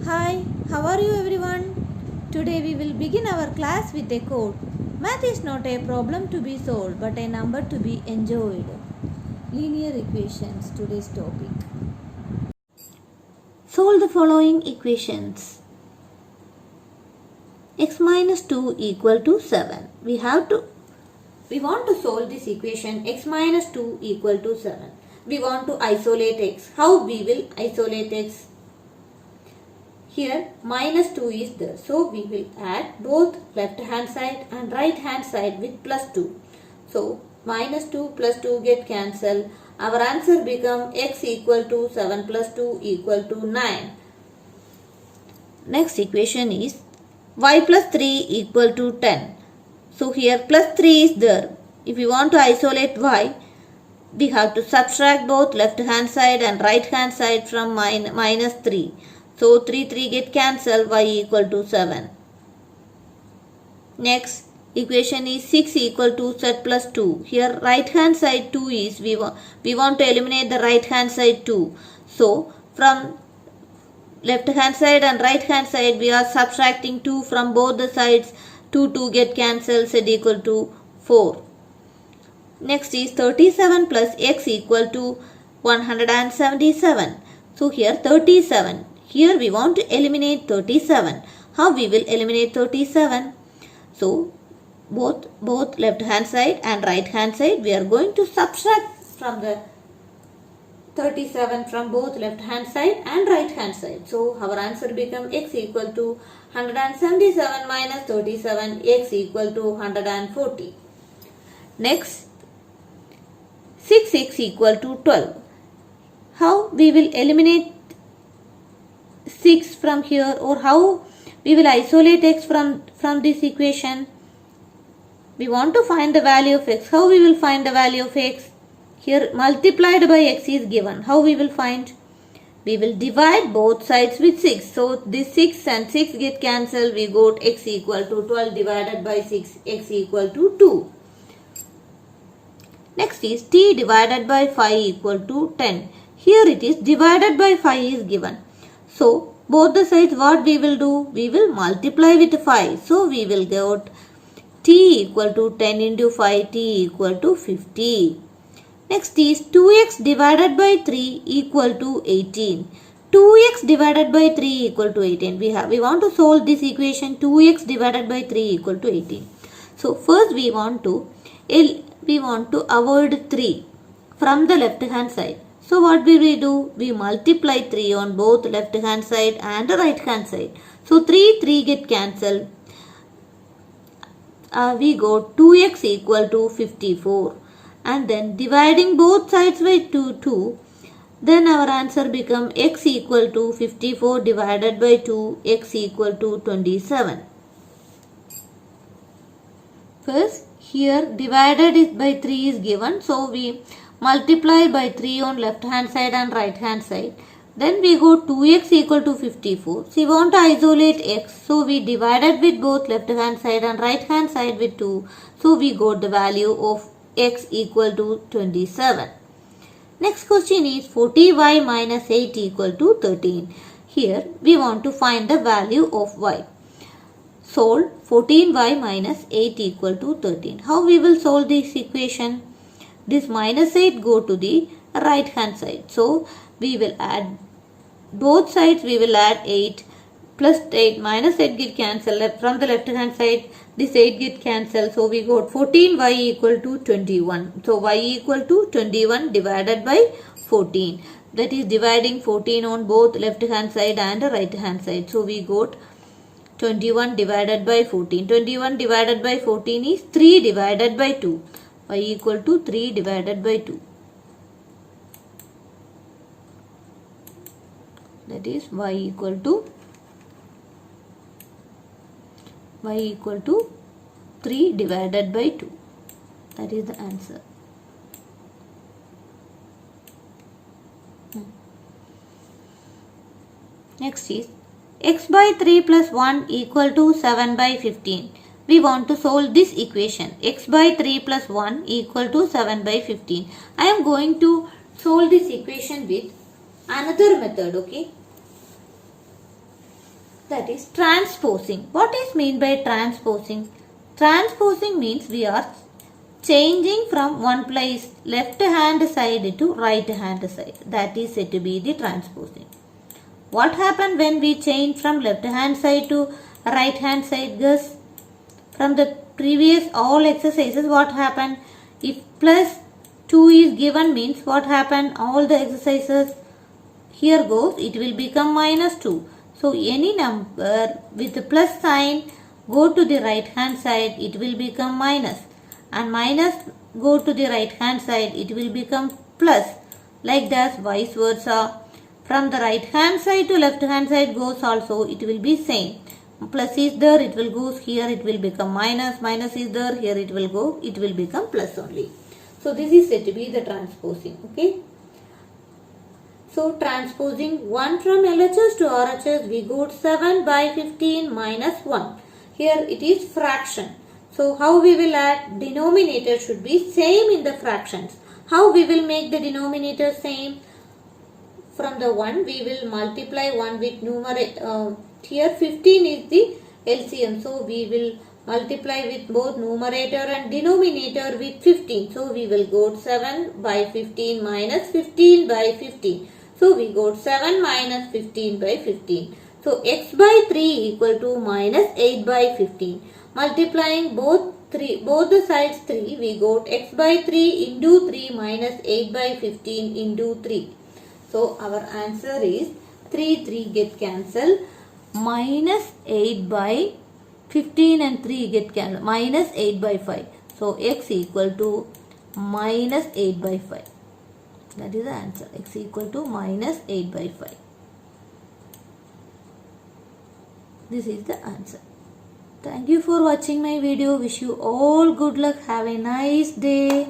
Hi, how are you everyone? Today we will begin our class with a quote. Math is not a problem to be solved but a number to be enjoyed. Linear equations, today's topic. Solve the following equations. X minus 2 equal to 7. We want to solve this equation x minus 2 equal to 7. We want to isolate x. How we will isolate x? Here minus 2 is there. So we will add both left hand side and right hand side with plus 2. So minus 2 plus 2 get cancelled. Our answer become x equal to 7 plus 2 equal to 9. Next equation is y plus 3 equal to 10. So here plus 3 is there. If we want to isolate y, we have to subtract both left hand side and right hand side from minus 3. So 3 get cancelled, y equal to 7. Next equation is 6 equal to z plus 2. Here right hand side 2 is, we want to eliminate the right hand side 2. So from left hand side and right hand side we are subtracting 2 from both the sides. 2 get cancelled, z equal to 4. Next is 37 plus x equal to 177. So here 37. Here we want to eliminate 37. How we will eliminate 37? So both left hand side and right hand side we are going to subtract from the 37 from both left hand side and right hand side. So our answer becomes x equal to 177 minus 37, x equal to 140. Next 6x equal to 12. How we will eliminate 6 from here, or how we will isolate x from this equation? We want to find the value of x. How we will find the value of x? Here multiplied by x is given. How we will find? We will divide both sides with 6. So this 6 and 6 get cancelled. We got x equal to 12 divided by 6. X equal to 2. Next is t divided by 5 equal to 10. Here it is divided by 5 is given. So both the sides what we will do? We will multiply with 5. So we will get t equal to 10 into 5, t equal to 50. Next is 2x divided by 3 equal to 18. 2x divided by 3 equal to 18. We want to solve this equation. 2x divided by 3 equal to 18. So first we want to avoid 3 from the left hand side. So what will we do? We multiply 3 on both left hand side and the right hand side. So 3 get cancelled. We got 2x equal to 54. And then dividing both sides by 2, then our answer become x equal to 54 divided by 2, x equal to 27. First here divided by 3 is given, so we multiply by 3 on left hand side and right hand side. Then we got 2x equal to 54. So we want to isolate x, so we divided with both left hand side and right hand side with 2. So we got the value of x equal to 27. Next question is 40y minus 8 equal to 13. Here we want to find the value of y. Solve 14y minus 8 equal to 13. How we will solve this equation? This minus 8 go to the right hand side. So we will add both sides, we will add 8 plus 8 minus 8 get cancelled. From the left hand side this 8 get cancelled. So we got 14y equal to 21. So y equal to 21 divided by 14. That is dividing 14 on both left hand side and the right hand side. So we got 21 divided by 14. 21 divided by 14 is 3 divided by 2. Y equal to 3 divided by 2. That is y equal to 3 divided by 2. That is the answer. Next is x by 3 plus 1 equal to 7 by 15. We want to solve this equation. X by 3 plus 1 equal to 7 by 15. I am going to solve this equation with another method. Okay. that is transposing. What is mean by transposing? Transposing means we are changing from one place left hand side to right hand side. That is said to be the transposing. What happened when we change from left hand side to right hand side, guys? From the previous all exercises, what happened? If plus 2 is given means what happened? All the exercises here goes, it will become minus 2. So any number with the plus sign go to the right hand side, it will become minus. And minus go to the right hand side, it will become plus. Like that, vice versa. From the right hand side to left hand side goes also, it will be same. Plus is there, it will go here, it will become minus. Minus is there, here it will go, it will become plus only. So this is said to be the transposing. Okay. So transposing 1 from LHS to RHS, we got 7 by 15 minus 1. Here it is fraction. So how we will add? Denominator should be same in the fractions. How we will make the denominator same? From the 1 we will multiply 1 with numerator. Here 15 is the LCM. So we will multiply with both numerator and denominator with 15. So we will go 7 by 15 minus 15 by 15. So we got 7 minus 15 by 15. So x by 3 equal to minus 8 by 15. Multiplying both the sides 3, we got x by 3 into 3 minus 8 by 15 into 3. So our answer is 3 get cancelled. Minus 8 by 15 and 3 get cancelled. Minus 8 by 5. So x equal to minus 8 by 5. That is the answer. X equal to minus 8 by 5. This is the answer. Thank you for watching my video. Wish you all good luck. Have a nice day.